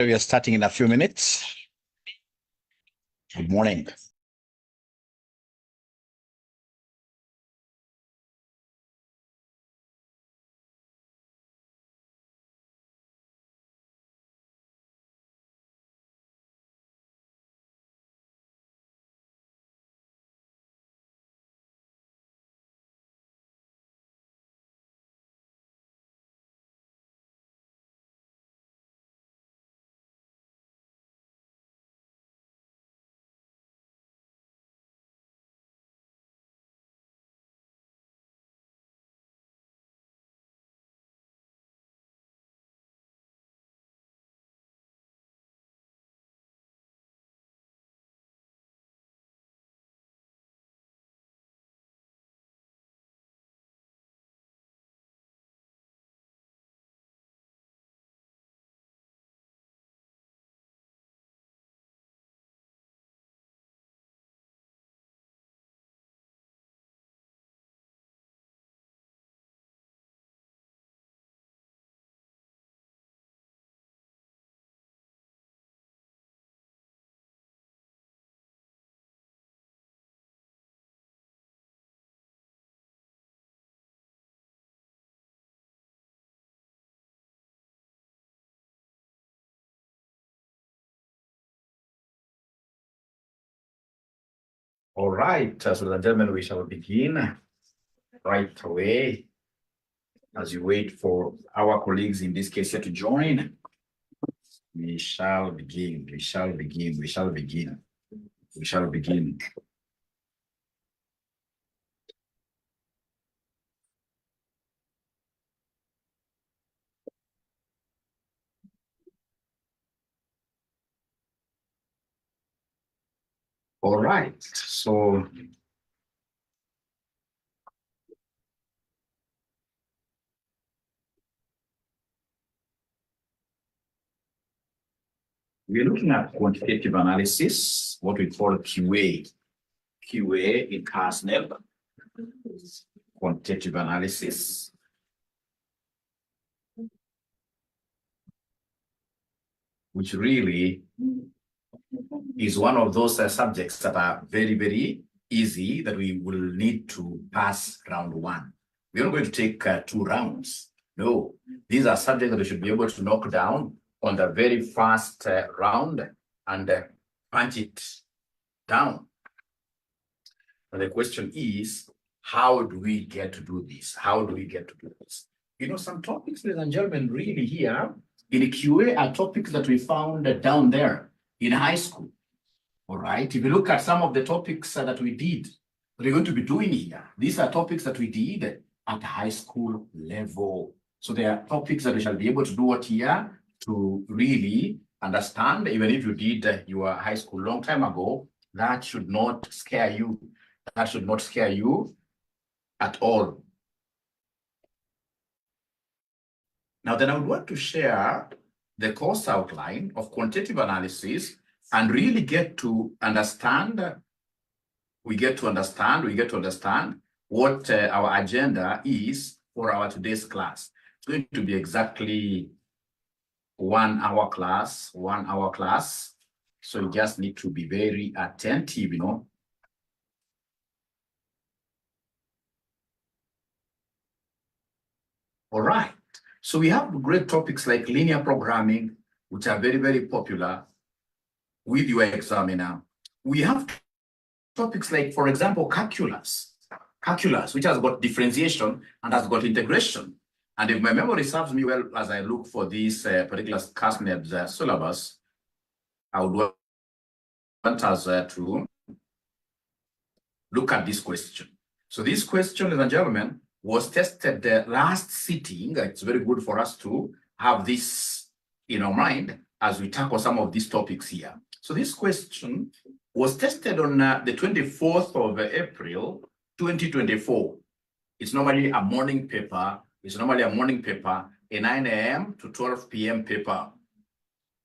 We are starting in a few minutes. Good morning. All right, so ladies and gentlemen, we shall begin right away as you wait for our colleagues in this case here to join. We shall begin. All right, so we're looking at quantitative analysis, what we call QA in CONNECT, quantitative analysis. Which really is one of those subjects that are very, very easy that we will need to pass round one. We're not going to take 2 rounds. No, these are subjects that we should be able to knock down on the very first round and punch it down. And the question is, how do we get to do this? You know, some topics, ladies and gentlemen, really here in QA are topics that we found down there in high school. All right, if you look at some of the topics that we did, that we're going to be doing here, these are topics that we did at high school level. So they are topics that we shall be able to do what here to really understand. Even if you did your high school long time ago, that should not scare you. That should not scare you at all. Now then, I would want to share the course outline of quantitative analysis and really get to understand, we get to understand what our agenda is for our today's class. It's going to be exactly 1 hour class. So you just need to be very attentive, you know. All right. So we have great topics like linear programming, which are very, very popular with your examiner. We have topics like, for example, calculus, which has got differentiation and has got integration. And if my memory serves me well, as I look for this particular CONNECT syllabus, I would want us to look at this question. So this question, ladies and gentlemen, was tested the last sitting. It's very good for us to have this in our mind as we tackle some of these topics here. So this question was tested on the 24th of April, 2024. It's normally a morning paper. A 9 a.m. to 12 p.m. paper.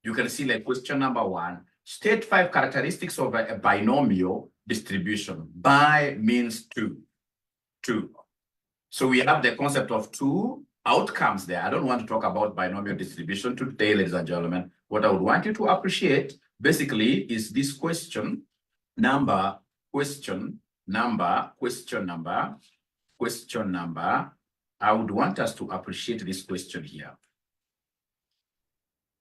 You can see like question number 1, state 5 characteristics of a binomial distribution. Bi means 2. So we have the concept of 2 outcomes there. I don't want to talk about binomial distribution today, ladies and gentlemen. What I would want you to appreciate basically is this question number. I would want us to appreciate this question here.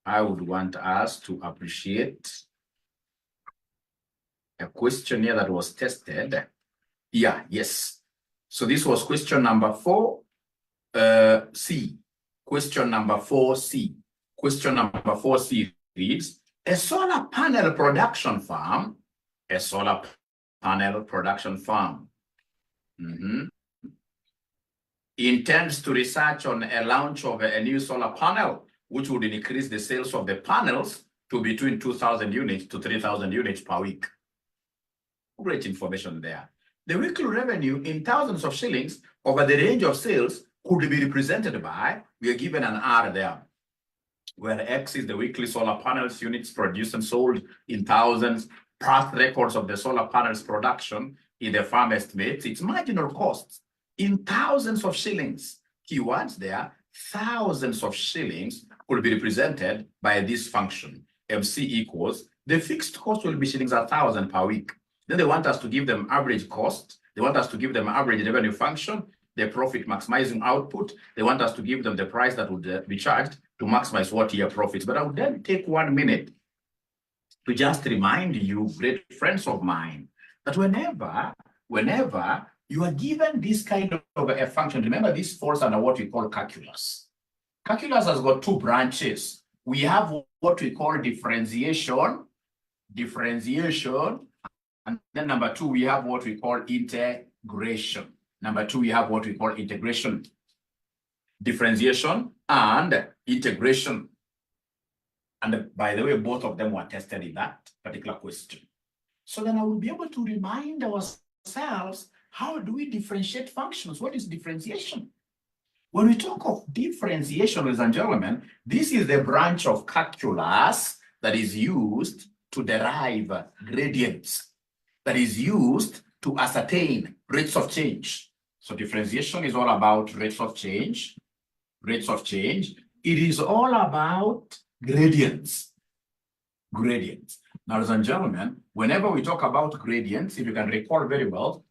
I would want us to appreciate a question here that was tested. Yeah, yes. So this was question number 4C. Question number 4C. Question number 4C reads, a solar panel production farm, intends to research on a launch of a new solar panel, which would increase the sales of the panels to between 2,000 units to 3,000 units per week. Great information there. The weekly revenue in thousands of shillings over the range of sales could be represented by, we are given an R there, where X is the weekly solar panels units produced and sold in thousands, past records of the solar panels production in the farm estimates, its marginal costs in thousands of shillings. Keywords there, thousands of shillings could be represented by this function. MC equals, the fixed cost will be shillings 1,000 per week. Then they want us to give them average cost. They want us to give them average revenue function, the profit maximizing output. They want us to give them the price that would be charged to maximize what year profits. But I would then take 1 minute to just remind you, great friends of mine, that whenever you are given this kind of a function, remember this falls under what we call calculus. Calculus has got 2 branches. We have what we call differentiation, and then number 2, we have what we call integration. Differentiation and integration. And by the way, both of them were tested in that particular question. So then I will be able to remind ourselves, how do we differentiate functions? What is differentiation? When we talk of differentiation, ladies and gentlemen, this is the branch of calculus that is used to derive gradients, that is used to ascertain rates of change. So differentiation is all about rates of change. It is all about gradients. Now, ladies and gentlemen, whenever we talk about gradients, if you can recall very well,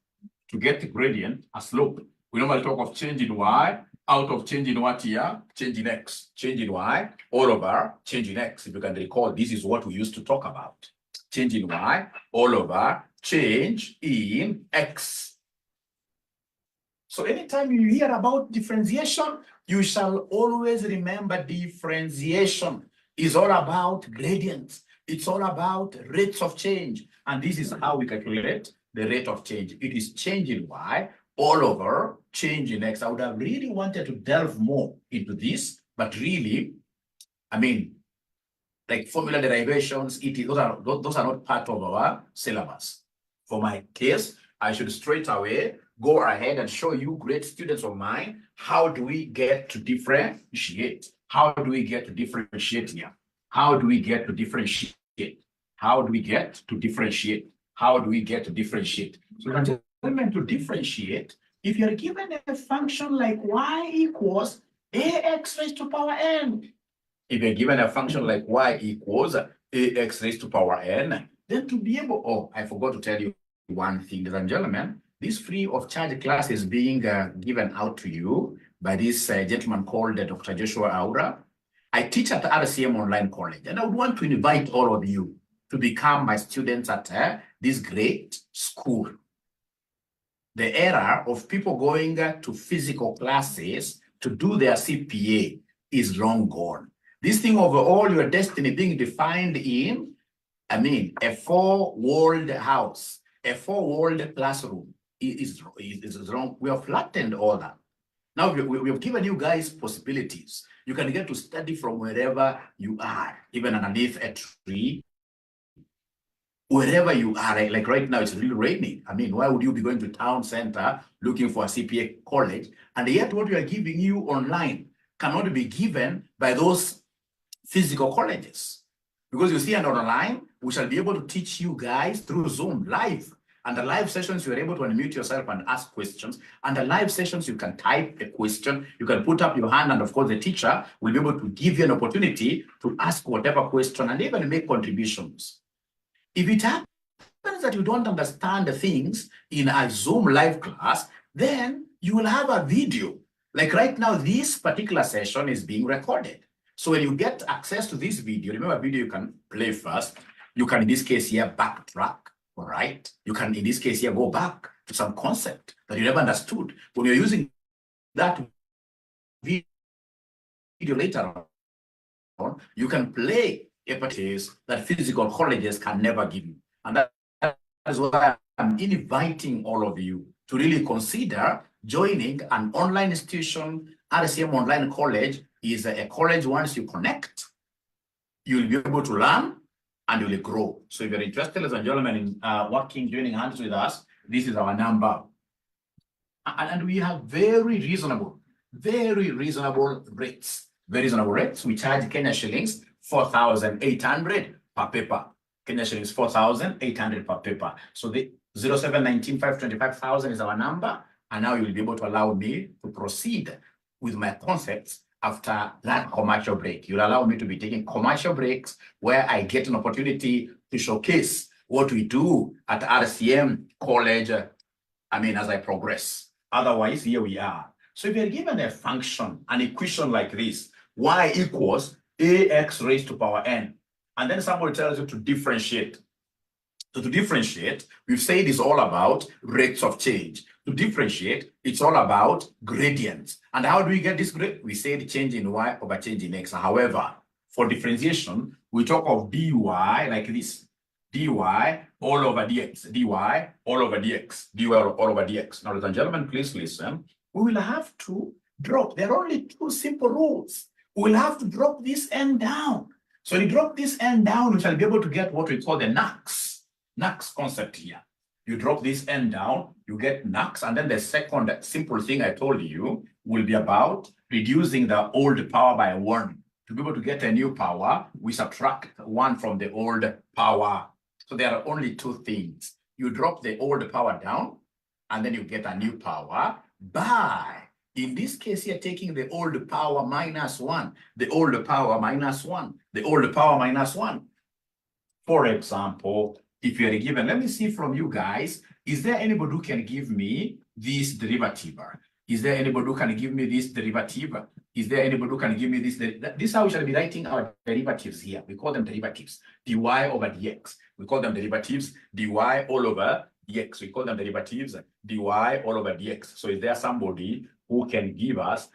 to get the gradient, a slope, we normally talk of change in y, out of change in what year? Change in x. Change in y, all over change in x. If you can recall, this is what we used to talk about. Change in y, all over change in x. So anytime you hear about differentiation, you shall always remember differentiation is all about gradients. It's all about rates of change. And this is how we calculate the rate of change. It is change in y all over change in x. I would have really wanted to delve more into this, but really, I mean, like formula derivations, those are not part of our syllabus. For my case, I should straight away go ahead and show you, great students of mine, how do we get to differentiate? How do we get to differentiate here? How do we get to differentiate? How do we get to differentiate? How do we get to differentiate? So to differentiate, if you're given a function like y equals ax raised to power n, if you're given a function like y equals ax raised to power n, then to be able, oh, I forgot to tell you one thing, ladies and gentlemen, this free of charge class is being given out to you by this gentleman called Dr. Joshua Aura. I teach at the RCM Online College, and I would want to invite all of you to become my students at this great school. The era of people going to physical classes to do their CPA is long gone. This thing of all your destiny being defined in, a 4-walled house, a 4-walled classroom is wrong. We have flattened all that. Now we have given you guys possibilities. You can get to study from wherever you are, even underneath a tree, wherever you are. Like right now, it's really raining. Why would you be going to town center looking for a CPA college? And yet what we are giving you online cannot be given by those physical colleges. Because you see, and online, we shall be able to teach you guys through Zoom live. And the live sessions, you're able to unmute yourself and ask questions. And the live sessions, you can type a question, you can put up your hand, and of course, the teacher will be able to give you an opportunity to ask whatever question and even make contributions. If it happens that you don't understand the things in a Zoom live class, then you will have a video. Like right now, this particular session is being recorded. So when you get access to this video, remember video you can play first. You can, in this case here, backtrack, all right? You can, in this case here, go back to some concept that you never understood. When you're using that video later on, you can play expertise that physical colleges can never give you. And that is why I'm inviting all of you to really consider joining an online institution. RCM Online College is a college. Once you connect, you'll be able to learn and you'll grow. So if you're interested, ladies and gentlemen, in working, joining hands with us, this is our number. And we have very reasonable rates. Very reasonable rates. We charge Kenya shillings 4,800 per paper. Kenya shillings 4,800 per paper. So the 0719525000 is our number. And now you'll be able to allow me to proceed with my concepts after that commercial break. You'll allow me to be taking commercial breaks where I get an opportunity to showcase what we do at RCM College, as I progress. Otherwise, here we are. So if you're given a function, an equation like this, y equals ax raised to power n, and then somebody tells you to differentiate. So to differentiate, we've said it's all about rates of change. To differentiate, it's all about gradients. And how do we get this grade? We say the change in y over change in x. However, for differentiation, we talk of dy like this. dy all over dx, dy all over dx, dy all over dx. Now, ladies and gentlemen, please listen. We will have to drop. There are only two simple rules. We will have to drop this n down. So when you drop this n down, we shall be able to get what we call the NUX concept here. You drop this n down, you get NUX, and then the second simple thing I told you will be about reducing the old power by 1. To be able to get a new power, we subtract 1 from the old power. So there are only two things. You drop the old power down, and then you get a new power by, in this case here, taking the old power minus 1, the old power minus 1, the old power minus 1. For example, if you're given, let me see from you guys, is there anybody who can give me this derivative? Is there anybody who can give me this derivative? Is there anybody who can give me this? This is how we shall be writing our derivatives here. We call them derivatives, dy over dx. We call them derivatives, dy all over dx. We call them derivatives, dy all over dx. So is there somebody who can give us,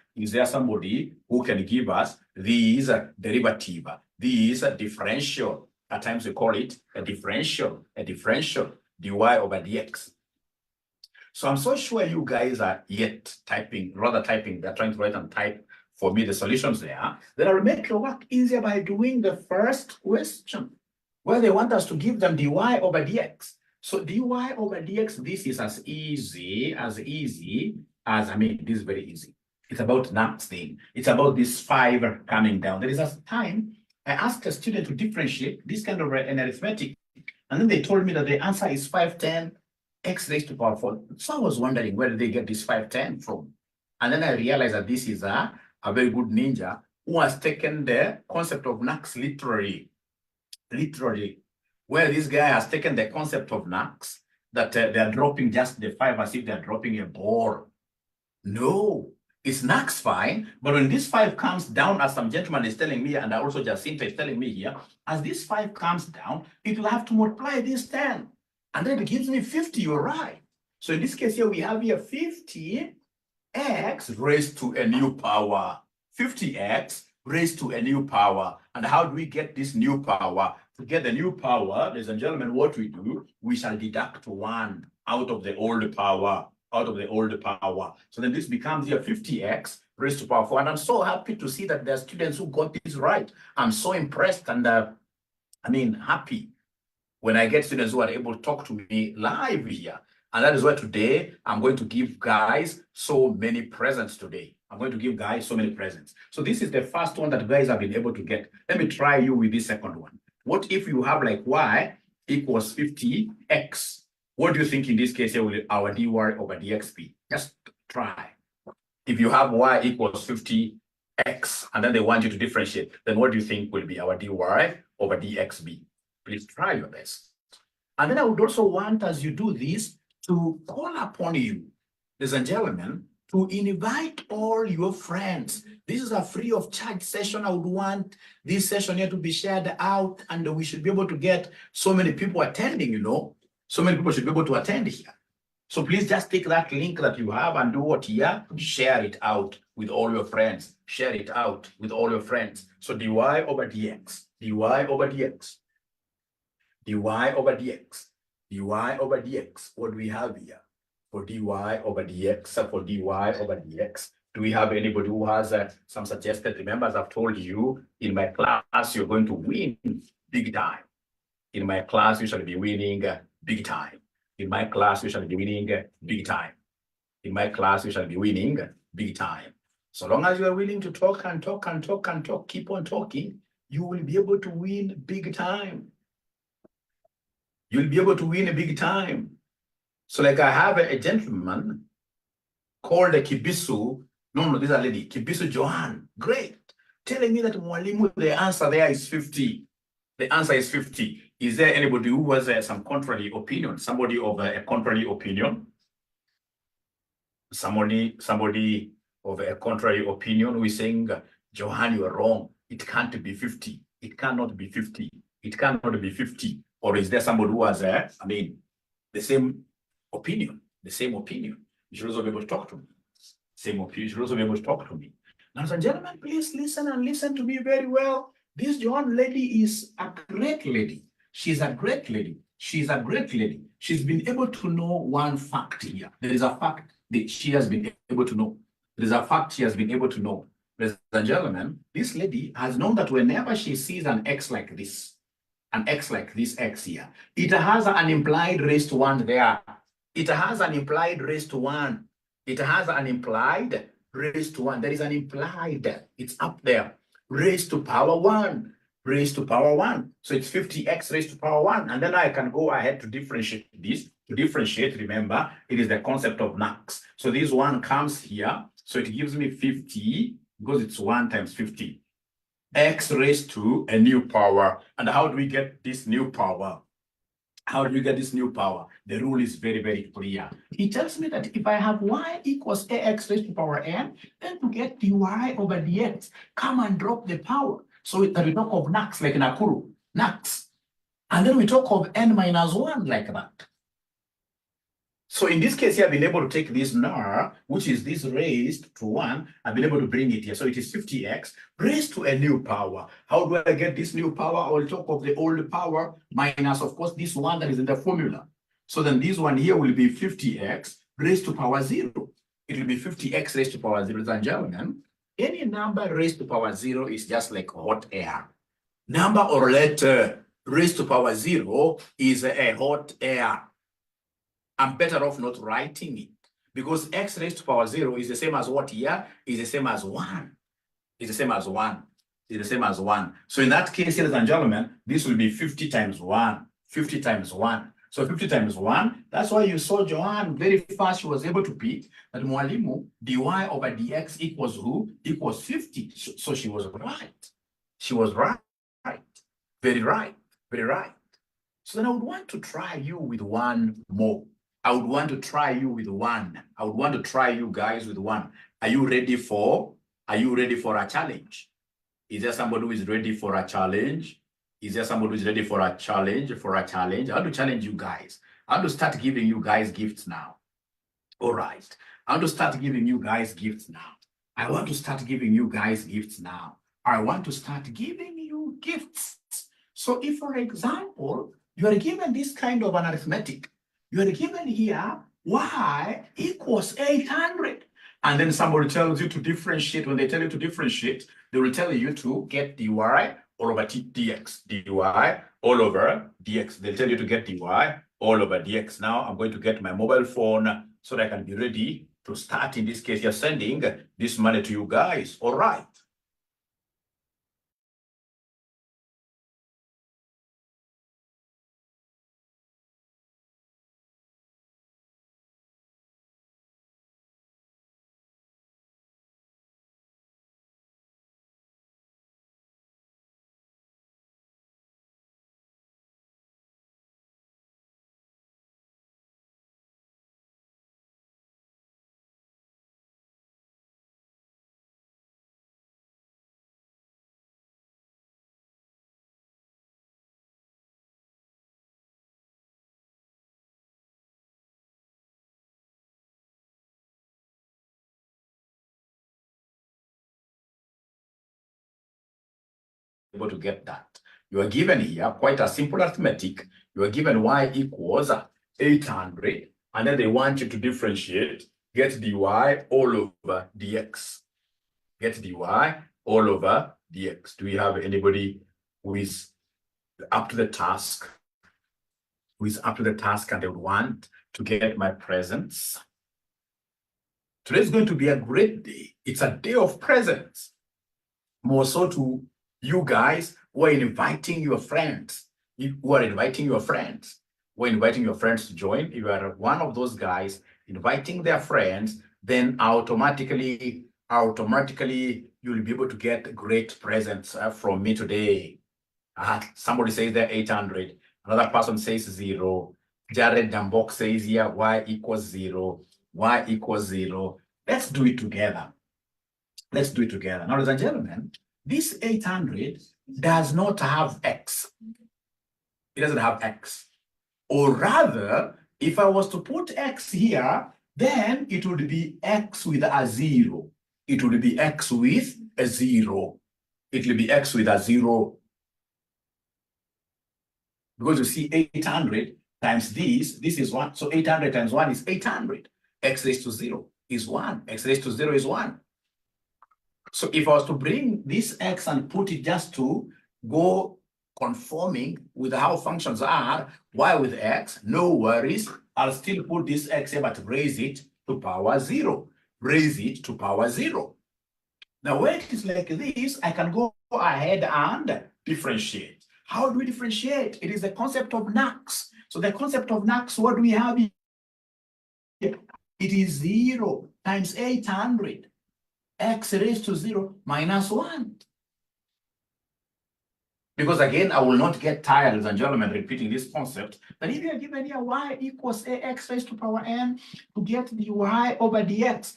these derivative, these differential? At times we call it a differential, dy over dx. So I'm so sure you guys are yet typing, they're trying to write and type for me the solutions there. Then I'll make your work easier by doing the first question, where they want us to give them dy over dx. So dy over dx, this is as easy as, this is very easy. It's about NUX thing. It's about this 5 coming down. There is a time I asked a student to differentiate this kind of an arithmetic, and then they told me that the answer is 510 x raised to power 4. So I was wondering, where did they get this 510 from? And then I realized that this is a very good ninja who has taken the concept of NUX literally, where this guy has taken the concept of NUX, that they're dropping just the 5 as if they're dropping a ball. No. It's NUX fine, but when this 5 comes down, as some gentleman is telling me, and also Jacinta is telling me here, as this 5 comes down, it will have to multiply this 10. And then it gives me 50, you're right. So in this case here, we have here 50x raised to a new power. 50x raised to a new power. And how do we get this new power? To get the new power, ladies and gentlemen, what we do, we shall deduct 1 out of the old power. So then this becomes here 50x raised to power 4. And I'm so happy to see that there are students who got this right. I'm so impressed and happy when I get students who are able to talk to me live here. And that is why today I'm going to give guys so many presents today. So this is the first one that guys have been able to get. Let me try you with this second one. What if you have like y equals 50x? What do you think in this case here will our dy over dx be? Just try. If you have y equals 50x, and then they want you to differentiate, then what do you think will be our dy over dx be? Please try your best. And then I would also want, as you do this, to call upon you, ladies and gentlemen, to invite all your friends. This is a free of charge session. I would want this session here to be shared out, and we should be able to get so many people attending, you know. So many people should be able to attend here. So please just take that link that you have and do what here, share it out with all your friends. Share it out with all your friends. So dy over dx, dy over dx, dy over dx, dy over dx. What do we have here? For dy over dx, for dy over dx. Do we have anybody who has some suggested? Remember, as I've told you, in my class, you're going to win big time. In my class, you shall be winning big time. In my class, you shall be winning big time. In my class, you shall be winning big time. So long as you are willing to talk and talk and talk and talk, keep on talking, you will be able to win big time. You'll be able to win a big time. So like I have a gentleman called Kibisu. No, this is a lady. Kibisu Johan. Great. Telling me that Mwalimu, the answer there is 50. The answer is 50. Is there anybody who has some contrary opinion? Somebody of a contrary opinion? Somebody of a contrary opinion who is saying, Johan, you are wrong. It can't be 50. It cannot be 50. It cannot be 50. Or is there somebody who has, the same opinion? The same opinion. You should also be able to talk to me. Same opinion. You should also be able to talk to me. Ladies and gentlemen, please listen and listen to me very well. This Johan lady is a great lady. She's a great lady. She's a great lady. She's been able to know one fact here. There is a fact that she has been able to know. There is a fact she has been able to know. Ladies and gentlemen, this lady has known that whenever she sees an X like this X here, it has an implied raised to 1 there. It has an implied raised to 1. It has an implied raised to 1. There is an implied, it's up there, raised to power 1. Raised to power 1. So it's 50x raised to power 1. And then I can go ahead to differentiate this. To differentiate, remember, it is the concept of max. So this 1 comes here. So it gives me 50 because it's 1 times 50. X raised to a new power. And how do we get this new power? How do we get this new power? The rule is very, very clear. He tells me that if I have y equals ax raised to power n, then to get dy over dx, come and drop the power. So that we talk of Nax like Nakuru, Nax. And then we talk of n minus 1 like that. So in this case here, I've been able to take this nar, which is this raised to 1, I've been able to bring it here. So it is 50x raised to a new power. How do I get this new power? I will talk of the old power minus, of course, this one that is in the formula. So then this one here will be 50x raised to power 0. It will be 50x raised to power 0, ladies and gentlemen. Any number raised to power 0 is just like hot air. Number or letter raised to power 0 is a hot air. I'm better off not writing it because x raised to power 0 is the same as what here? Is the same as 1. It's the same as 1. It's the same as 1. So in that case, ladies and gentlemen, this will be 50 times 1. 50 times 1. So 50 times 1, that's why you saw Joanne very fast. She was able to pick that Mwalimu, dy over dx equals who? Equals 50. So she was right. She was right. Very right. Very right. So then I would want to try you with one more. I would want to try you with one. I would want to try you guys with one. Are you ready for a challenge? Is there somebody who is ready for a challenge? Is there somebody who is ready for a challenge? I want to challenge you guys. I want to start giving you guys gifts now. All right. I want to start giving you guys gifts now. I want to start giving you guys gifts now. I want to start giving you gifts. So if, for example, you are given this kind of an arithmetic, you are given here y equals 800. And then somebody tells you to differentiate. When they tell you to differentiate, they will tell you to get dy all over dx, dy all over dx. They'll tell you to get dy all over dx. Now I'm going to get my mobile phone so that I can be ready to start. In this case, you're sending this money to you guys. All right. able to get that. You are given here quite a simple arithmetic. You are given y equals 800, and then they want you to differentiate, get dy all over dx. Get dy all over dx. Do we have anybody who is up to the task? Who is up to the task and they would want to get my presents? Today's going to be a great day. It's a day of presents. More so to you guys who are inviting your friends. Who are inviting your friends. Who are inviting your friends to join. If you are one of those guys inviting their friends, then automatically you'll be able to get great presents from me today. Somebody says they're 800. Another person says 0. Jared Dambok says here y equals 0. Y equals 0. Let's do it together. Let's do it together. Now, ladies and gentlemen, this 800 does not have x. It doesn't have x. Or rather, if I was to put x here, then it would be x with a 0. It would be x with a 0. It will be x with a 0. Because you see 800 times this is 1. So 800 times 1 is 800. X raised to 0 is 1. X raised to 0 is 1. So if I was to bring this x and put it just to go conforming with how functions are, y with x, no worries. I'll still put this x here, but raise it to power 0. Raise it to power 0. Now, when it is like this, I can go ahead and differentiate. How do we differentiate? It is the concept of NUX. So the concept of NUX, what do we have here? It is 0 times 800. X raised to 0 minus 1. Because again, I will not get tired, ladies and gentlemen, repeating this concept. But if you are given here y equals ax raised to power n, to get dy over dx,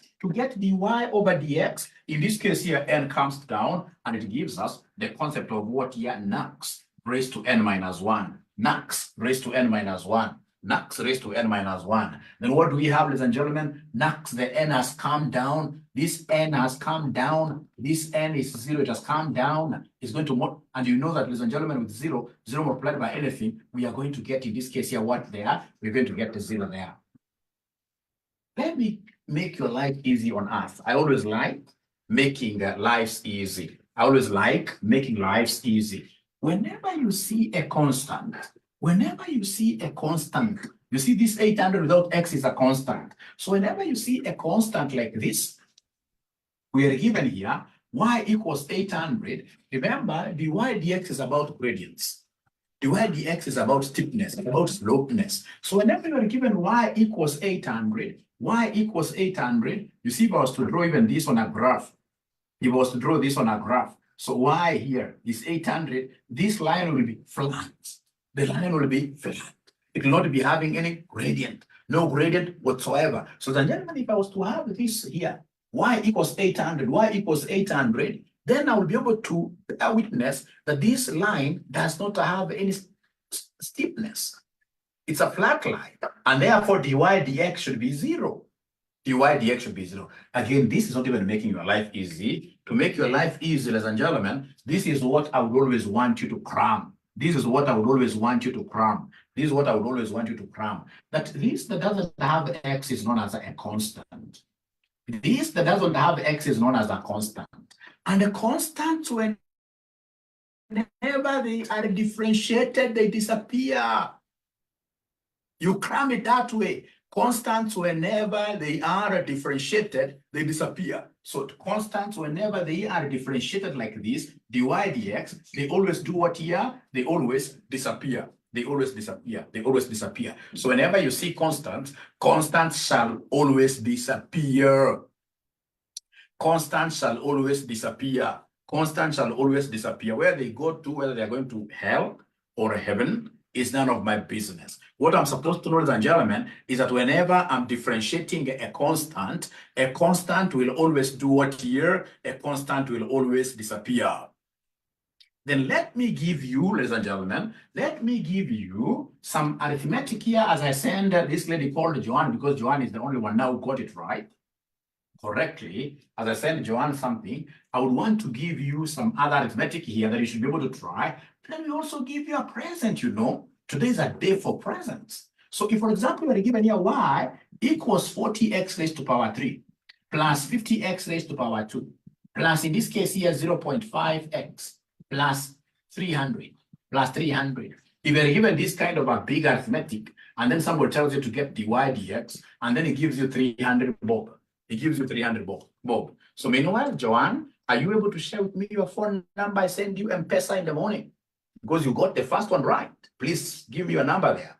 in this case here, n comes down and it gives us the concept of what here, NUX raised to n minus 1. NUX raised to n minus 1. NUX raised to n minus 1. Then what do we have, ladies and gentlemen? NUX, the n has come down. This n has come down. This n is 0. It has come down. It's going to, and you know that, ladies and gentlemen, with 0 multiplied by anything, we are going to get, in this case here, what there? We're going to get the 0 there. Let me make your life easy on earth. I always like making lives easy. I always like making lives easy. Whenever you see a constant, you see this 800 without x is a constant. So whenever you see a constant like this, we are given here, y equals 800. Remember, dy dx is about gradients. dy dx is about steepness, about slopeness. So whenever you are given y equals 800, you see if I was to draw even this on a graph, so y here is 800, this line will be flat. The line will be flat. It will not be having any gradient, no gradient whatsoever. So then, gentlemen, if I was to have this here, y equals 800, then I will be able to witness that this line does not have any steepness. It's a flat line, and therefore dy dx should be 0. dy dx should be 0. Again, this is not even making your life easy. To make your life easy, ladies and gentlemen, this is what I would always want you to cram. That this that doesn't have x is known as a constant. This that doesn't have x is known as a constant. And the constants, whenever they are differentiated, they disappear. You cram it that way. Constants, whenever they are differentiated, they disappear. So constants, whenever they are differentiated like this, dy dx, they always do what here? They always disappear. So whenever you see constants, constants shall always disappear. Where they go to, whether they are going to hell or heaven, is none of my business. What I'm supposed to know, ladies and gentlemen, is that whenever I'm differentiating a constant will always do what here? A constant will always disappear. Then let me give you, ladies and gentlemen, some arithmetic here as I send this lady called Joanne, because Joanne is the only one now who got it right. correctly, as I send Joanne something, I would want to give you some other arithmetic here that you should be able to try. Let me also give you a present, you know. Today is a day for presents. So if, for example, we are given here y equals 40x raised to power 3 plus 50x raised to power 2 plus, in this case here, 0.5x plus 300 plus 300. If you're given this kind of a big arithmetic, and then somebody tells you to get dy dx, and then it gives you 300 bob. It gives you 300 bob. So meanwhile, Joanne, are you able to share with me your phone number? I send you M-Pesa in the morning because you got the first one right. Please give me your number there.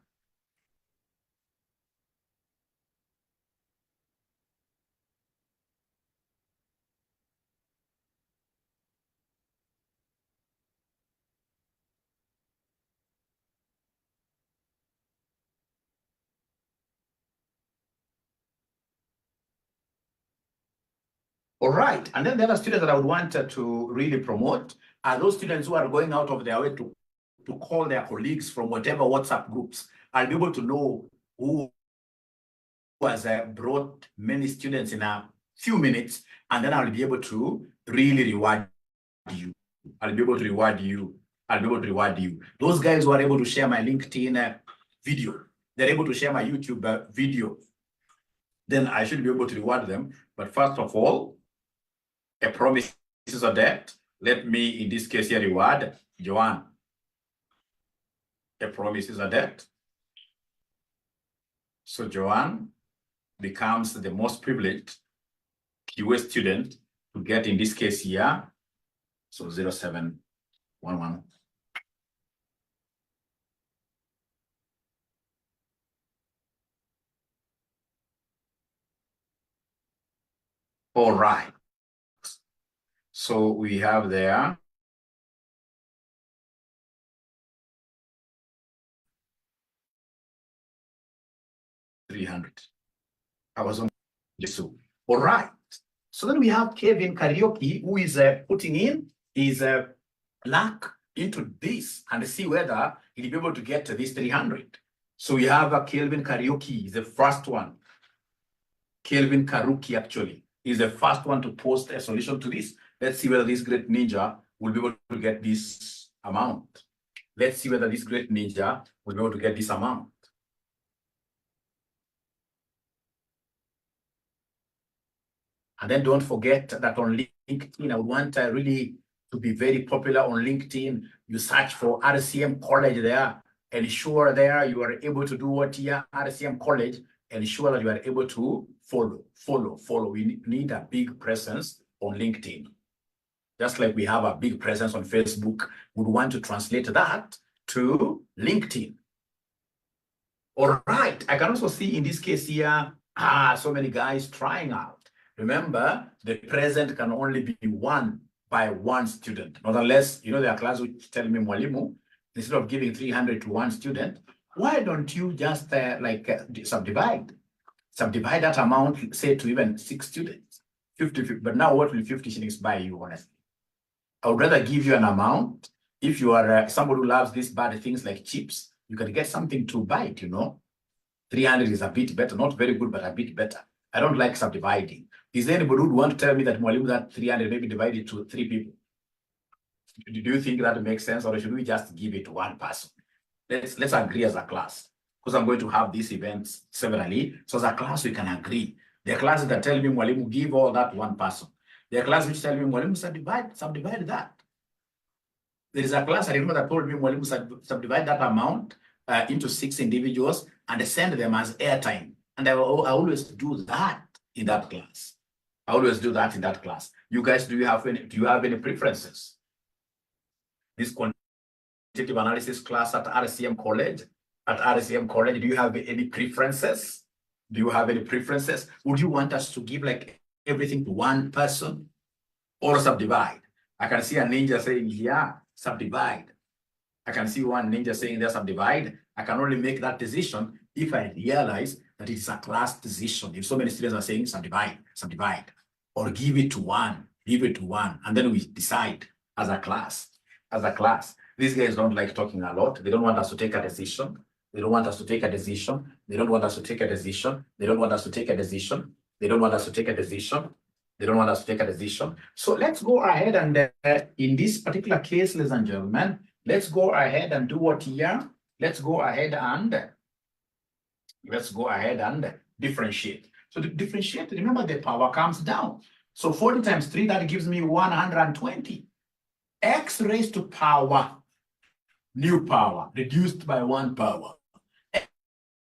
All right. And then the other students that I would want to really promote are those students who are going out of their way to call their colleagues from whatever WhatsApp groups. I'll be able to know who has brought many students in a few minutes, and then I'll be able to really reward you. I'll be able to reward you. I'll be able to reward you. Those guys who are able to share my LinkedIn video, they're able to share my YouTube video, then I should be able to reward them. But first of all, a promise is a debt. Let me, in this case here, reward Joanne. A promise is a debt. So Joanne becomes the most privileged QA student to get, in this case here, so 0711. All right. So we have there $300. I was on this. All right. So then we have Kevin Karaoke, who is putting in his luck into this and see whether he'll be able to get to this 300. So we have Kelvin Karaoke, is the first one. Kelvin Karuki actually is the first one to post a solution to this. Let's see whether this great ninja will be able to get this amount. Let's see whether this great ninja will be able to get this amount. And then don't forget that on LinkedIn, I want really to be very popular on LinkedIn. You search for RCM College there. Ensure there you are able to do what here, RCM College. Ensure that you are able to follow. We need a big presence on LinkedIn. Just like we have a big presence on Facebook, we want to translate that to LinkedIn. All right, I can also see in this case here, so many guys trying out. Remember, the present can only be won by one student. Not unless, you know, there are classes which tell me, Mwalimu, instead of giving 300 to one student, why don't you just subdivide that amount, say, to even 6 students, 50. But now what will 50 shillings buy you, honestly? I would rather give you an amount. If you are somebody who loves these bad things like chips, you can get something to buy it, you know. 300 is a bit better, not very good, but a bit better. I don't like subdividing. Is there anybody who would want to tell me that Mwalimu, that 300 maybe divided to 3 people? Do you think that makes sense, or should we just give it to one person? Let's agree as a class, because I'm going to have these events severally. So as a class, we can agree. There are classes that tell me, Mwalimu, give all that to one person. There are classes which tell me, Mwalimu, subdivide that. There is a class, I remember, that told me, Mwalimu, subdivide that amount into 6 individuals and send them as airtime. And I always do that in that class. I always do that in that class. You guys, do you have any preferences? This quantitative analysis class at RCM College, do you have any preferences? Do you have any preferences? Would you want us to give like everything to one person or subdivide? I can see a ninja saying here, subdivide. I can see one ninja saying there, subdivide. I can only make that decision if I realize that it is a class decision. If so many students are saying subdivide, or give it to one, and then we decide as a class. These guys don't like talking a lot. They don't want us to take a decision. They don't want us to take a decision. They don't want us to take a decision. They don't want us to take a decision. So let's go ahead and in this particular case, ladies and gentlemen, let's go ahead and do what here? Let's go ahead and differentiate. So to differentiate, remember the power comes down. So 40 times 3, that gives me 120. X raised to power, new power, reduced by 1 power.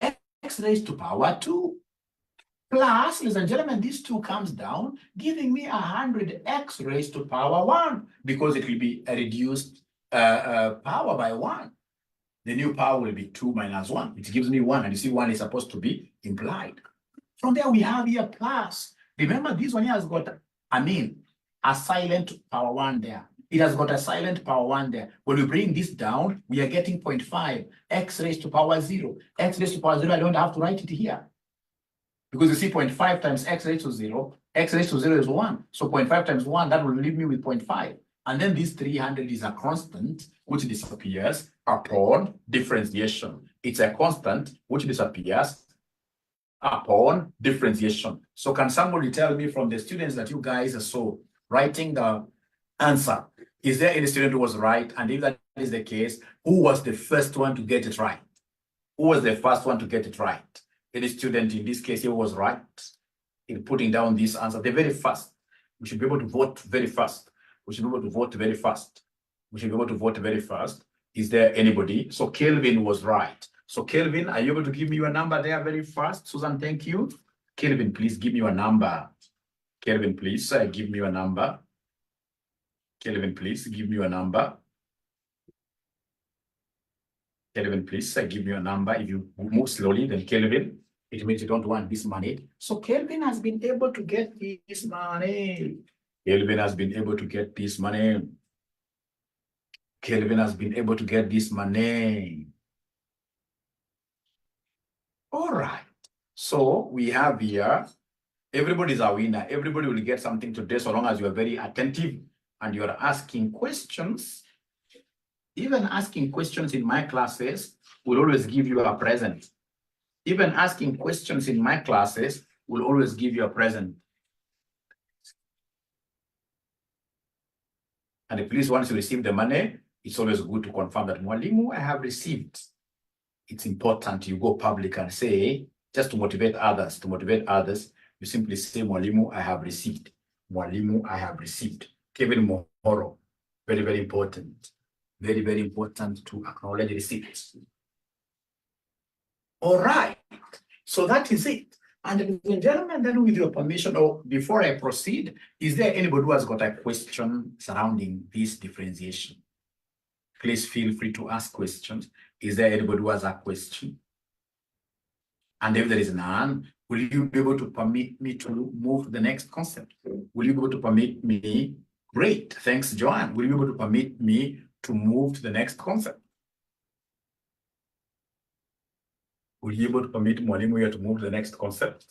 X raised to power 2. Plus, ladies and gentlemen, this 2 comes down, giving me 100x raised to power 1, because it will be a reduced power by 1. The new power will be 2 minus 1. It gives me 1, and you see 1 is supposed to be implied. From there, we have here plus. Remember, this one here has got, a silent power 1 there. It has got a silent power 1 there. When we bring this down, we are getting 0.5, x raised to power 0. X raised to power 0, I don't have to write it here. Because you see 0.5 times x raised to 0, x raised to 0 is 1. So 0.5 times 1, that will leave me with 0.5. And then this 300 is a constant which disappears upon differentiation. It's a constant which disappears upon differentiation. So can somebody tell me from the students that you guys saw writing the answer, is there any student who was right? And if that is the case, who was the first one to get it right? Who was the first one to get it right? Any student in this case here was right in putting down this answer. The very first. We should be able to vote very fast. We should be able to vote very fast. We should be able to vote very fast. Is there anybody? So Kelvin was right. So Kelvin, are you able to give me your number there very fast? Susan, thank you. Kelvin, please give me your number. Kelvin, please give me your number. Kelvin, please give me your number. Kelvin, please give me your number. If you move slowly, then Kelvin, it means you don't want this money. So Kelvin has been able to get this money. Kelvin has been able to get this money. Kelvin has been able to get this money. All right. So we have here, everybody's a winner. Everybody will get something today so long as you are very attentive and you are asking questions. Even asking questions in my classes will always give you a present. Even asking questions in my classes will always give you a present. And please, once you receive the money, it's always good to confirm that, Mwalimu, I have received. It's important you go public and say, just to motivate others, you simply say, Mwalimu, I have received. Mwalimu, I have received. Kevin Mohoro, very, very important. Very, very important to acknowledge receipts. All right. So that is it. And ladies and gentlemen, then with your permission, or before I proceed, is there anybody who has got a question surrounding this differentiation? Please feel free to ask questions. Is there anybody who has a question? And if there is none, will you be able to permit me to move to the next concept? Will you be able to permit me? Great. Thanks, Joanne. Will you be able to permit me to move to the next concept? Will you be able to permit Mwalimu here to move to the next concept?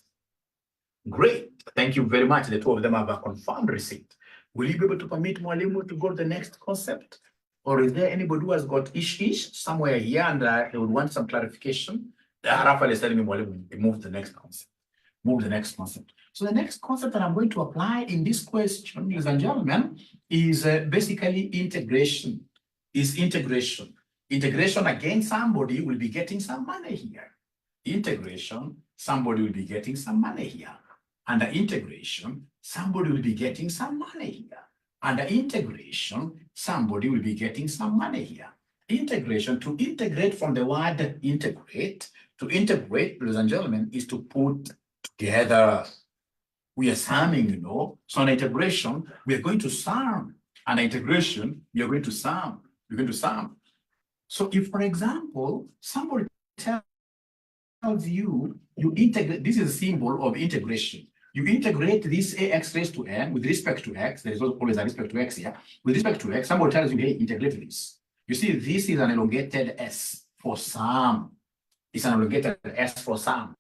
Great. Thank you very much. The two of them have a confirmed receipt. Will you be able to permit Mwalimu to go to the next concept? Or is there anybody who has got ish somewhere here and they would want some clarification? Rafael is telling me, Mwalimu, move to the next concept. Move to the next concept. So the next concept that I'm going to apply in this question, ladies and gentlemen, is basically integration. Integration. Integration, again, somebody will be getting some money here. Integration, somebody will be getting some money here. Under integration, somebody will be getting some money here. Under integration, somebody will be getting some money here. Integration, to integrate from the word integrate, to integrate, ladies and gentlemen, is to put together. We are summing, you know. So on integration, we are going to sum. On integration, we are going to sum. We're going to sum. So if, for example, somebody tells you, you integrate, this is a symbol of integration. You integrate this ax raised to n with respect to x. There is always a respect to x here. With respect to x, somebody tells you, hey, integrate this. You see, this is an elongated s for sum. It's an elongated s for sum.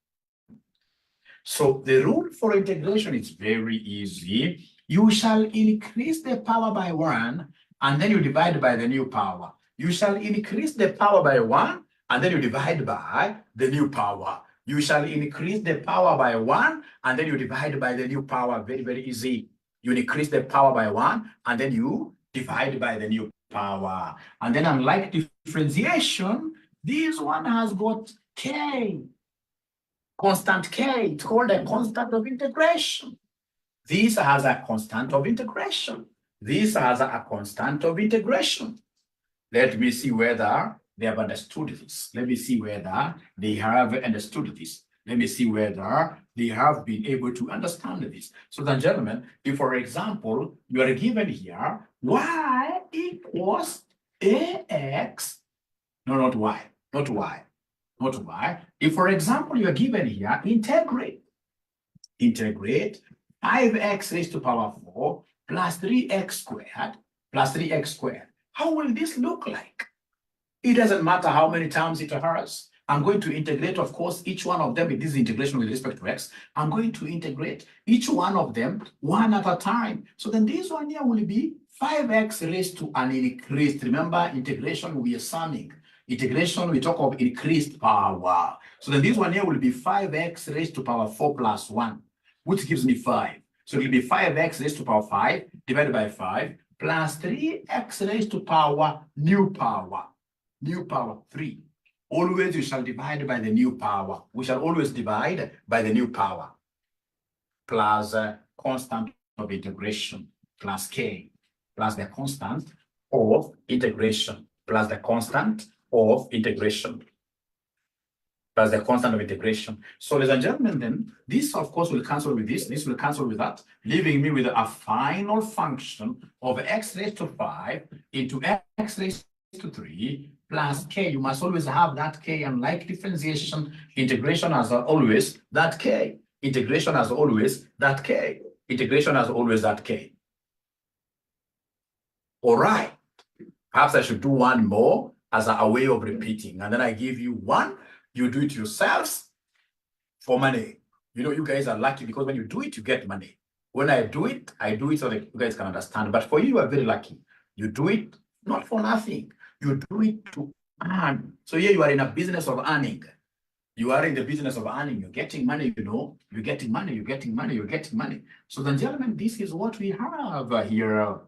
So the rule for integration is very easy. You shall increase the power by 1, and then you divide by the new power. You shall increase the power by 1, and then you divide by the new power. You shall increase the power by 1, and then you divide by the new power. Very, very easy. You increase the power by 1, and then you divide by the new power. And then unlike differentiation, this one has got k. Constant k. It's called a constant of integration. This has a constant of integration. This has a constant of integration. Let me see whether they have understood this. Let me see whether they have understood this. Let me see whether they have been able to understand this. So then, gentlemen, if, for example, you are given here y equals ax, no, not y, not y, not y. If, for example, you are given here, integrate 5x raised to power 4 plus 3x squared. How will this look like? It doesn't matter how many times it has. I'm going to integrate, of course, each one of them. It is integration with respect to x. I'm going to integrate each one of them one at a time. So then this one here will be 5x raised to an increased. Remember, integration, we are summing. Integration, we talk of increased power. So then this one here will be 5x raised to power 4 plus 1, which gives me 5. So it will be 5x raised to power 5 divided by 5 plus 3x raised to power, new power 3. Always you shall divide by the new power. We shall always divide by the new power plus constant of integration plus k plus the constant of integration plus the constant of integration plus the constant of integration. So, ladies and gentlemen, then this, of course, will cancel with this will cancel with that, leaving me with a final function of x raised to 5 into x raised to 3 plus k. You must always have that k, and like differentiation, integration has always that k. Integration has always that k. Integration has always that k. All right. Perhaps I should do one more as a way of repeating, and then I give you one. You do it yourselves for money. You know, you guys are lucky because when you do it, you get money. When I do it so that you guys can understand. But for you, you are very lucky. You do it not for nothing. You do it to earn. So here you are in a business of earning. You are in the business of earning. You're getting money, you know. You're getting money, you're getting money, you're getting money. So then, gentlemen, this is what we have here.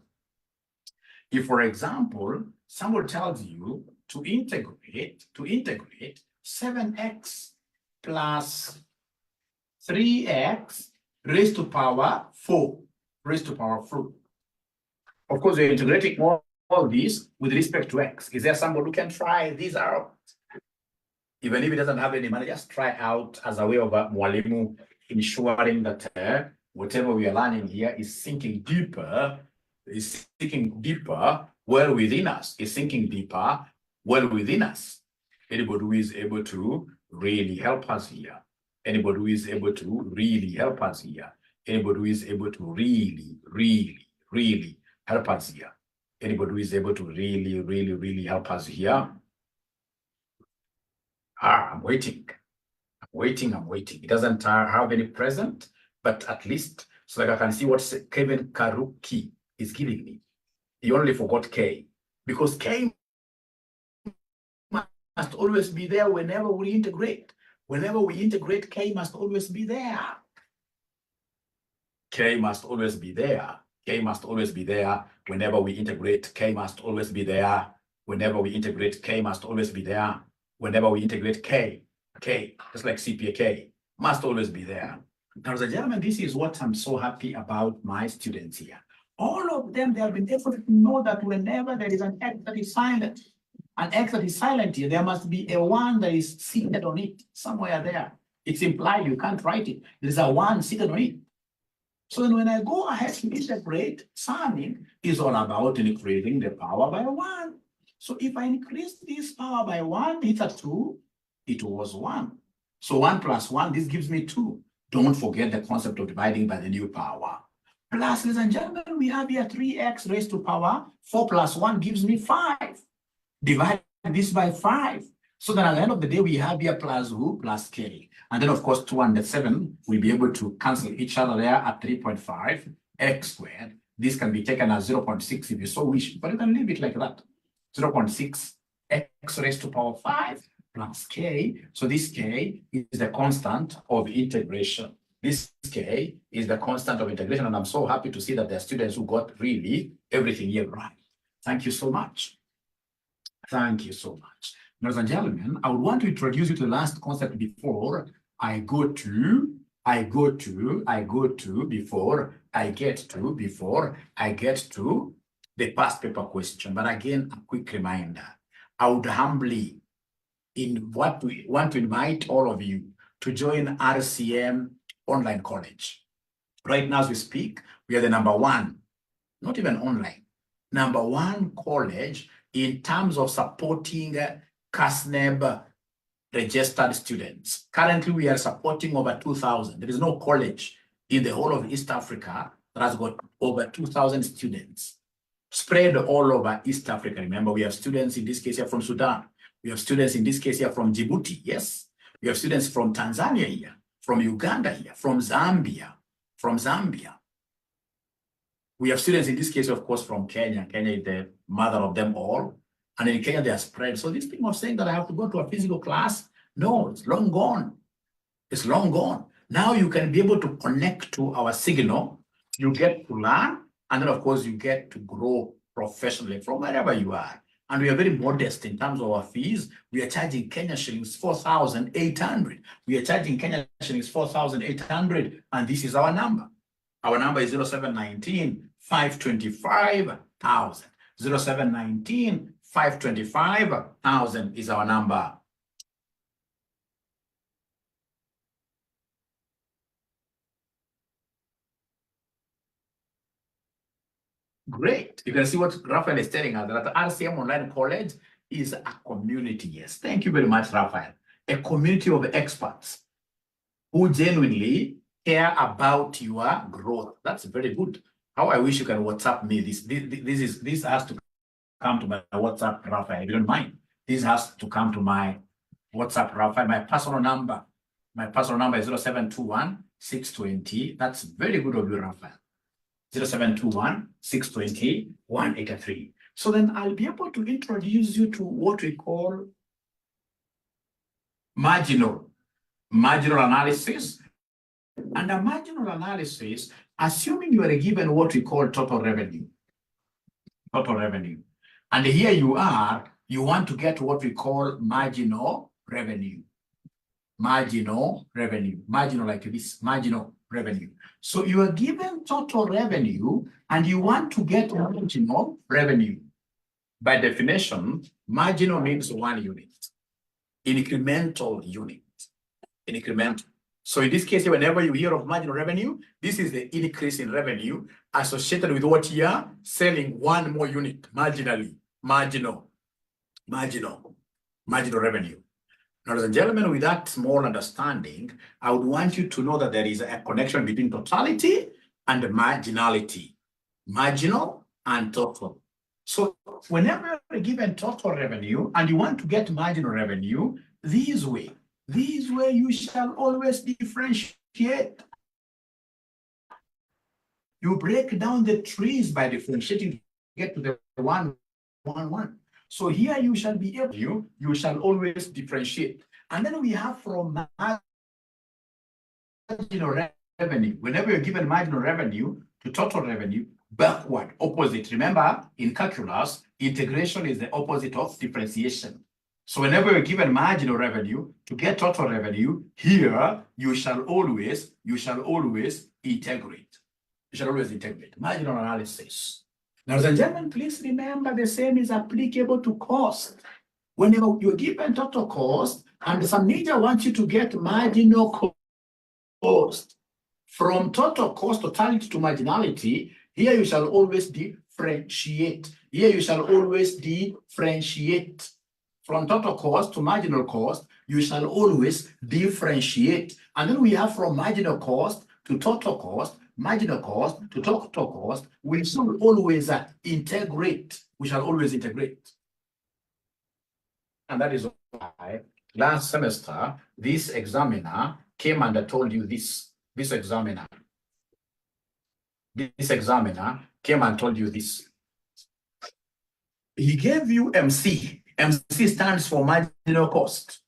If, for example, someone tells you to integrate 7x plus 3x raised to power 4, Of course, we're integrating all these with respect to x. Is there someone who can try these out? Even if it doesn't have any money, just try out as a way of mwalimu ensuring that whatever we are learning here is sinking deeper, well within us, Anybody who is able to really help us here. Anybody who is able to really help us here. Anybody who is able to really help us here. Anybody who is able to really help us here. I'm waiting. It doesn't have any present, but at least so that I can see what Kevin Karuki is giving me. He only forgot K, because K must always be there whenever we integrate. Whenever we integrate, K must always be there. K must always be there. K must always be there whenever we integrate. K must always be there whenever we integrate. K must always be there whenever we integrate. K, just like CPA K, must always be there. Now, ladies and gentlemen, this is what I'm so happy about my students here. All of them, they have been able to know that whenever there is an X that is silent, here, there must be a 1 that is seated on it somewhere there. It's implied, you can't write it. There's a 1 seated on it. So then when I go ahead to integrate, summing is all about increasing the power by 1. So if I increase this power by 1, it's a 2, it was 1. So 1 plus 1, this gives me 2. Don't forget the concept of dividing by the new power. Plus, ladies and gentlemen, we have here 3x raised to power 4 plus 1 gives me 5. Divide this by 5. So then at the end of the day, we have here plus who? Plus k. And then, of course, 2 and 7 will be able to cancel each other there at 3.5 x squared. This can be taken as 0.6 if you so wish, but you can leave it like that. 0.6 x raised to power 5 plus K. So this K is the constant of integration. This K is the constant of integration. And I'm so happy to see that there are students who got really everything here right. Thank you so much. Thank you so much. Ladies and gentlemen, I would want to introduce you to the last concept before I go to, before I get to the past paper question. But again, a quick reminder. I would humbly want to invite all of you to join RCM Online College. Right now as we speak, we are the #1, not even online, #1 college in terms of supporting CASNEB registered students. Currently, we are supporting over 2,000. There is no college in the whole of East Africa that has got over 2,000 students spread all over East Africa. Remember, we have students in this case here from Sudan. We have students in this case here from Djibouti. Yes. We have students from Tanzania here, from Uganda here, from Zambia. We have students in this case, of course, from Kenya. Kenya is the mother of them all. And in Kenya, they are spread. So this thing of saying that I have to go to a physical class, no, it's long gone. It's long gone. Now you can be able to connect to our signal. You get to learn. And then, of course, you get to grow professionally from wherever you are. And we are very modest in terms of our fees. We are charging Kenya shillings 4,800. We are charging Kenya shillings 4,800. And this is our number. Our number is 0719 525,000. 0719 525,000 is our number. Great. You can see what Raphael is telling us, that RCM Online College is a community. Yes. Thank you very much, Raphael. A community of experts who genuinely care about your growth. That's very good. How I wish you can WhatsApp me this. This has to come to my WhatsApp, Raphael. You don't mind. This has to come to my WhatsApp, Raphael. My personal number is 0721 620. That's very good of you, Raphael. 0721 620 183. So then I'll be able to introduce you to what we call marginal analysis. And a marginal analysis, assuming you are given what we call total revenue. And here you want to get what we call marginal revenue. Marginal like this, marginal revenue. So you are given total revenue and you want to get marginal revenue. By definition, marginal means 1 unit. Incremental unit. Incremental. So in this case, whenever you hear of marginal revenue, this is the increase in revenue associated with what you are selling 1 more unit, marginally, marginal revenue. Now, ladies and gentlemen, with that small understanding, I would want you to know that there is a connection between totality and marginality, marginal and total. So whenever you're given total revenue and you want to get marginal revenue, this way you shall always differentiate. You break down the trees by differentiating to get to the 1, 1, 1. So here you shall be able, you shall always differentiate. And then we have from marginal revenue. Whenever you're given marginal revenue to total revenue, backward, opposite. Remember, in calculus, integration is the opposite of differentiation. So whenever you're given marginal revenue to get total revenue, here you shall always integrate. You shall always integrate. Marginal analysis. Now, ladies and gentlemen, please remember the same is applicable to cost. Whenever you're given total cost and some ninja wants you to get marginal cost, from total cost, totality to marginality, here you shall always differentiate. From total cost to marginal cost, you shall always differentiate. And then we have from marginal cost to total cost, marginal cost to total cost, we shall always integrate. We shall always integrate. And that is why last semester, this examiner came and told you this. This examiner came and told you this. He gave you MC. MC stands for marginal cost,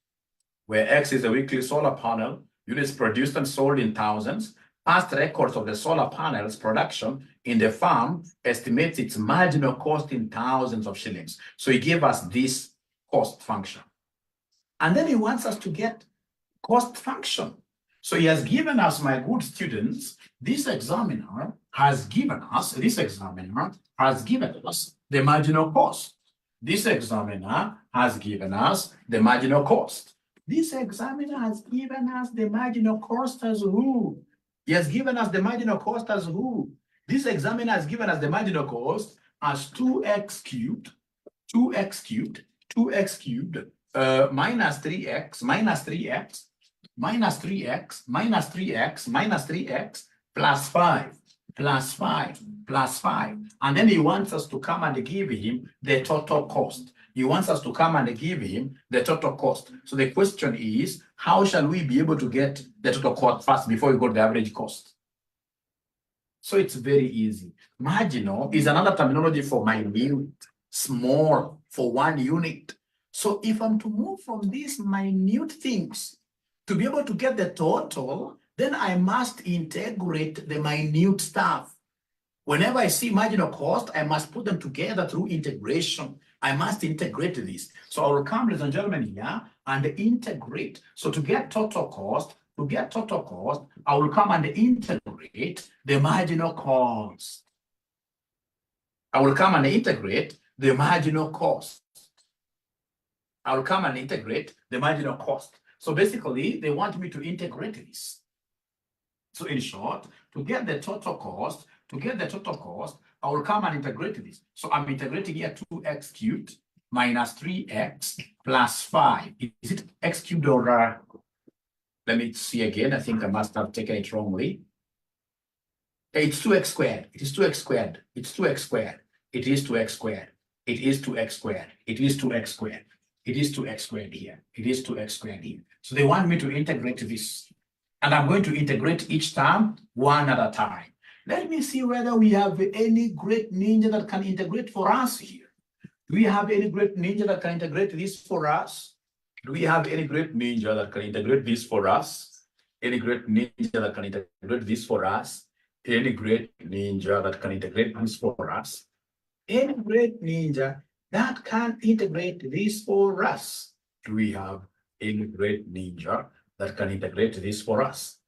where X is a weekly solar panel, units produced and sold in thousands. Past records of the solar panels production in the farm estimates its marginal cost in thousands of shillings. So he gave us this cost function. And then he wants us to get cost function. So he has given us, my good students, this examiner has given us the marginal cost. This examiner has given us the marginal cost. This examiner has given us the marginal cost as who? He has given us the marginal cost as who? This examiner has given us the marginal cost as 2x cubed minus 3x minus 3x plus 5. And then he wants us to come and give him the total cost. He wants us to come and give him the total cost. So the question is, how shall we be able to get the total cost first before we go to the average cost? So it's very easy. Marginal is another terminology for minute, small, for 1 unit. So if I'm to move from these minute things to be able to get the total, then I must integrate the minute stuff. Whenever I see marginal cost, I must put them together through integration. I must integrate this. So I will come, ladies and gentlemen, here and integrate. So to get total cost, I will come and integrate the marginal cost. I will come and integrate the marginal cost. So basically, they want me to integrate this. So in short, to get the total cost, I will come and integrate this. So I'm integrating here 2x cubed minus 3x plus 5. Is it x cubed or let me see again. I think I must have taken it wrongly. It's 2x squared. It is 2x squared. It's 2x squared. It is 2x squared. It is 2x squared. It is 2x squared. It is 2x squared here. It is 2x squared here. So they want me to integrate this. And I'm going to integrate each term one at a time. Let me see whether we have any great ninja that can integrate for us here. Do we have any great ninja that can integrate this for us? Do we have any great ninja that can integrate this for us? Any great ninja that can integrate this for us? Any great ninja that can integrate this for us? Any great ninja that can integrate this for us? Do we have any great ninja that can integrate this for us?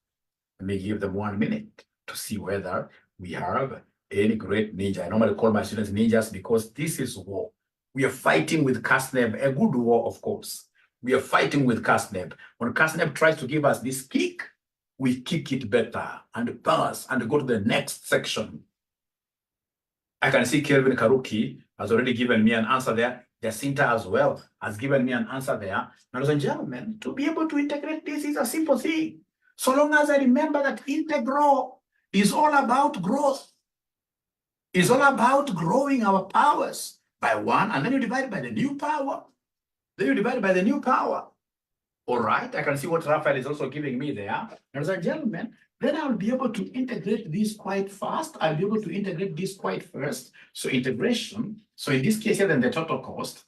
Let me give them 1 minute to see whether we have any great ninja. I normally call my students ninjas because this is war. We are fighting with CASNEB, a good war, of course. We are fighting with CASNEB. When CASNEB tries to give us this kick, we kick it better and pass and go to the next section. I can see Kelvin Karuki has already given me an answer there. Jacinta as well has given me an answer there. Ladies and gentlemen, to be able to integrate this is a simple thing. So long as I remember that integral is all about growth. It's all about growing our powers by 1, and then you divide by the new power. All right, I can see what Raphael is also giving me there. Ladies and gentlemen, then I'll be able to integrate this quite fast. I'll be able to integrate this quite fast. So integration, so in this case here, then the total cost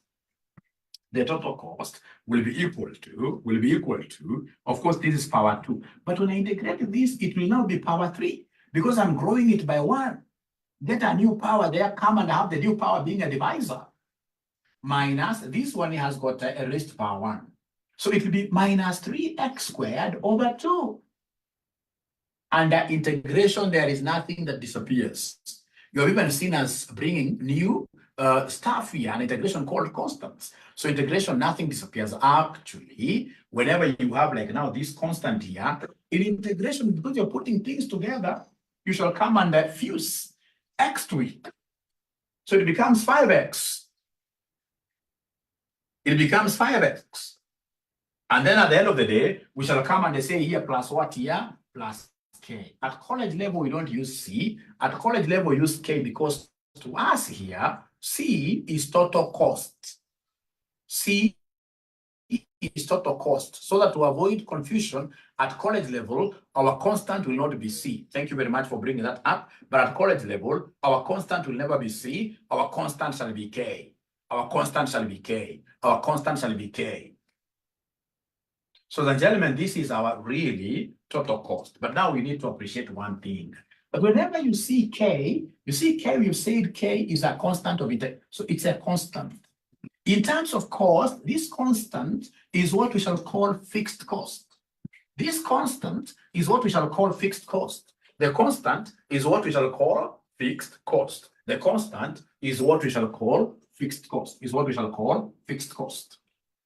will be equal to, of course, this is power 2. But when I integrate this, it will now be power 3 because I'm growing it by 1. Get a new power there, come and have the new power being a divisor. Minus, this one has got a raised to power 1. So it will be minus 3x squared over 2. Under integration, there is nothing that disappears. You have even seen us bringing new stuff here, an integration called constants. So integration, nothing disappears. Actually, whenever you have like now this constant here, in integration, because you're putting things together, you shall come and fuse x to it. So it becomes 5x. It becomes 5x. And then at the end of the day, we shall come and say here plus what here? Plus k. At college level, we don't use c. At college level, we use k because to us here, c is total cost. C is total cost. So that to avoid confusion, at college level, our constant will not be c. Thank you very much for bringing that up. But at college level, our constant will never be c. Our constant shall be k. Our constant shall be K. Our constant shall be K. So the gentlemen, this is our really total cost. But now we need to appreciate one thing. But whenever you see K, you said K is a constant of it. So it's a constant. In terms of cost, this constant is what we shall call fixed cost. This constant is what we shall call fixed cost. The constant is what we shall call fixed cost. The constant is what we shall call fixed cost,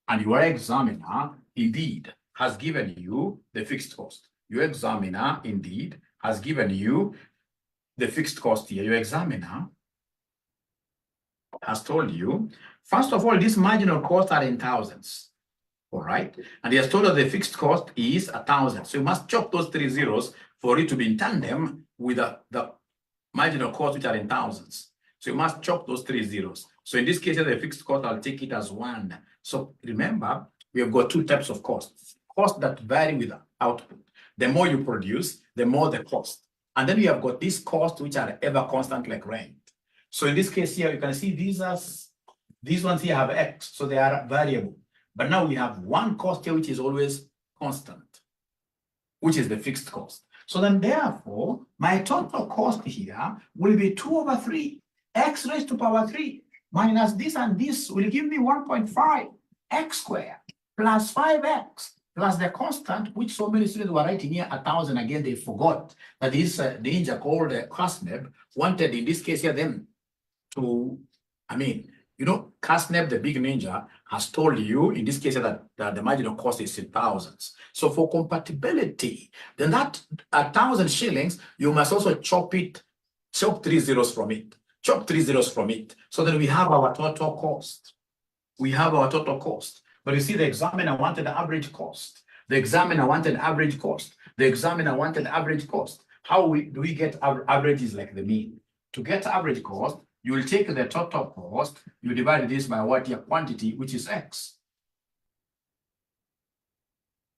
And your examiner indeed has given you the fixed cost. Your examiner indeed has given you the fixed cost here. Your examiner has told you, first of all, these marginal costs are in thousands. All right. And he has told us the fixed cost is 1,000. So you must chop those 3 zeros for it to be in tandem with the marginal costs, which are in thousands. So you must chop those 3 zeros. So in this case, the fixed cost, I'll take it as 1. So remember, we have got 2 types of costs. Costs that vary with output. The more you produce, the more the cost. And then we have got these costs which are ever constant like rent. So in this case here, you can see these ones here have X, so they are variable. But now we have one cost here which is always constant, which is the fixed cost. So then therefore, my total cost here will be 2 over 3, x raised to power 3 minus this and this will give me 1.5 x squared plus 5x plus the constant, which so many students were writing here 1,000. Again, they forgot that this ninja called CONNECT wanted in this case here then to, CONNECT, the big ninja, has told you in this case that the marginal cost is in thousands. So for compatibility, then that 1,000 shillings, you must also chop 3 zeros from it. So then we have our total cost. But you see, the examiner wanted the average cost. How do we get average is like the mean. To get average cost, you will take the total cost, you divide this by what your quantity, which is X.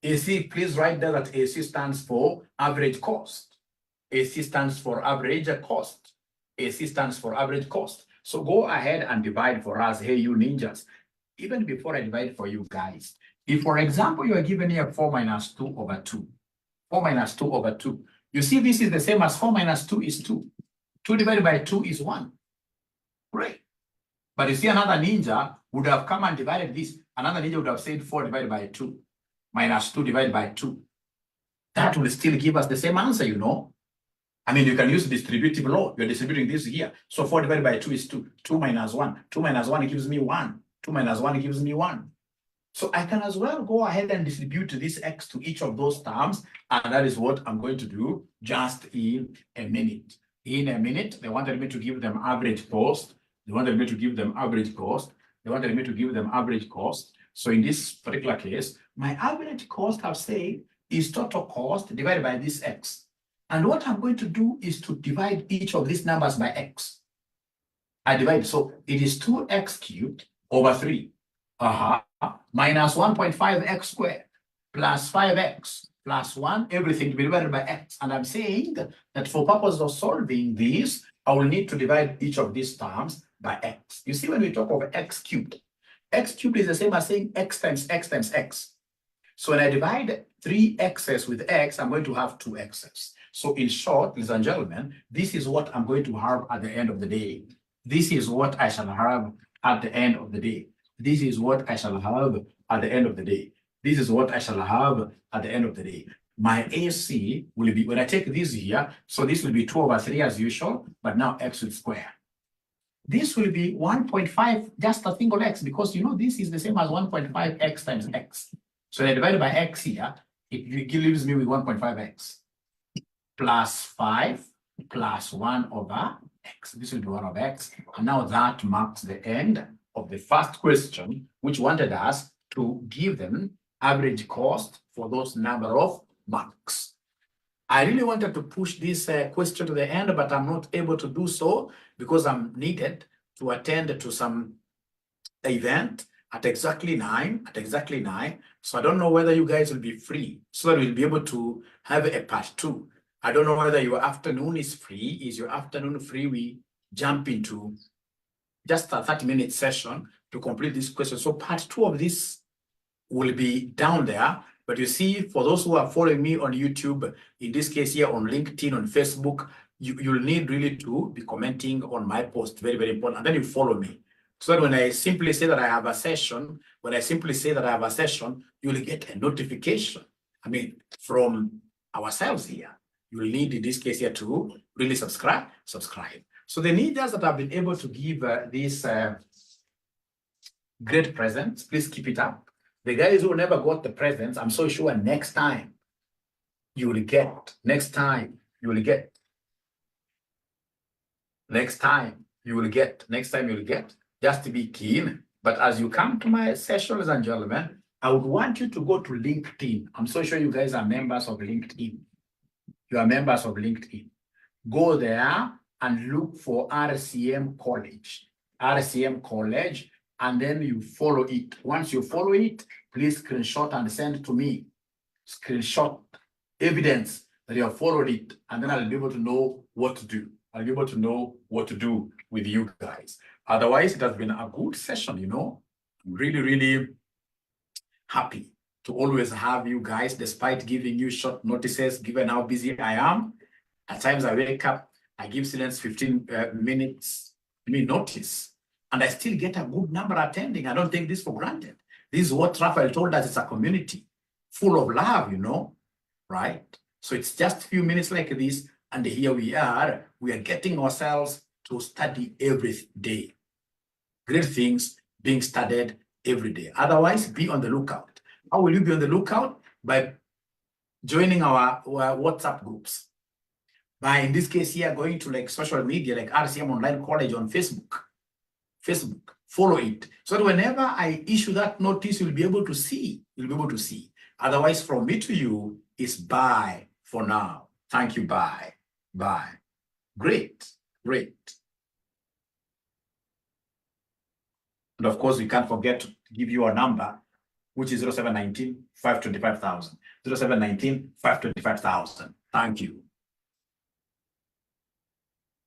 AC, please write down that AC stands for average cost. AC stands for average cost. So go ahead and divide for us. Hey, you ninjas. Even before I divide for you guys, if, for example, you are given here 4 minus 2 over 2. You see, this is the same as 4 minus 2 is 2. 2 divided by 2 is 1. Great. But you see, another ninja would have come and divided this. Another ninja would have said 4 divided by 2 minus 2 divided by 2. That will still give us the same answer, you can use distributive law. You're distributing this here. So 4 divided by 2 is 2. 2 minus 1. 2 minus 1 gives me 1. 2 minus 1 gives me 1. So I can as well go ahead and distribute this X to each of those terms. And that is what I'm going to do just in a minute. In a minute, they wanted me to give them average cost. So in this particular case, my average cost, I've said, is total cost divided by this X. And what I'm going to do is to divide each of these numbers by X. I divide, so it is 2x cubed over 3. Minus 1.5x squared plus 5x plus 1, everything to be divided by x. And I'm saying that for purpose of solving this, I will need to divide each of these terms by x. You see, when we talk of x cubed is the same as saying x times x times x. So when I divide 3x's with x, I'm going to have 2x's. So in short, ladies and gentlemen, this is what I'm going to have at the end of the day. This is what I shall have at the end of the day. My AC will be, when I take this here, so this will be 2 over 3 as usual, but now x will square. This will be 1.5, just a single x, because this is the same as 1.5x times x. So I divide by x here, it leaves me with 1.5x plus 5 plus 1 over x. This will be 1 over x. And now that marks the end of the first question, which wanted us to give them average cost for those number of marks. I really wanted to push this question to the end, but I'm not able to do so because I'm needed to attend to some event at exactly 9. So I don't know whether you guys will be free so that we'll be able to have a part 2. I don't know whether your afternoon is free. Is your afternoon free? We jump into just a 30-minute session to complete this question. So part 2 of this will be down there. But you see, for those who are following me on YouTube, in this case here on LinkedIn, on Facebook, you'll need really to be commenting on my post, very, very important. And then you follow me. So that when I simply say that I have a session, you will get a notification. I mean, from ourselves here. You will need, in this case here, to really subscribe. So the leaders that have been able to give these great presents, please keep it up. The guys who never got the presents, I'm so sure next time you will get. Next time you will get. Just to be keen. But as you come to my session, ladies and gentlemen, I would want you to go to LinkedIn. I'm so sure you guys are members of LinkedIn. You are members of LinkedIn. Go there and look for RCM College. And then you follow it. Once you follow it, please screenshot and send to me. Screenshot evidence that you have followed it, and then I'll be able to know what to do. I'll be able to know what to do with you guys. Otherwise, it has been a good session, you know. I'm really, really happy to always have you guys, despite giving you short notices, given how busy I am. At times I wake up, I give students 15 minutes notice. And I still get a good number attending. I don't take this for granted. This is what Raphael told us. It's a community full of love, you know, right? So it's just a few minutes like this, and here we are. We are getting ourselves to study every day. Great things being studied every day. Otherwise, be on the lookout. How will you be on the lookout? By joining our WhatsApp groups. By, in this case here, going to like social media, like RCM Online College on Facebook, follow it. So that whenever I issue that notice, you'll be able to see. Otherwise, from me to you is bye for now. Thank you, bye. Great. And of course, we can't forget to give you a number, which is 0719 525,000. 0719 525,000. Thank you.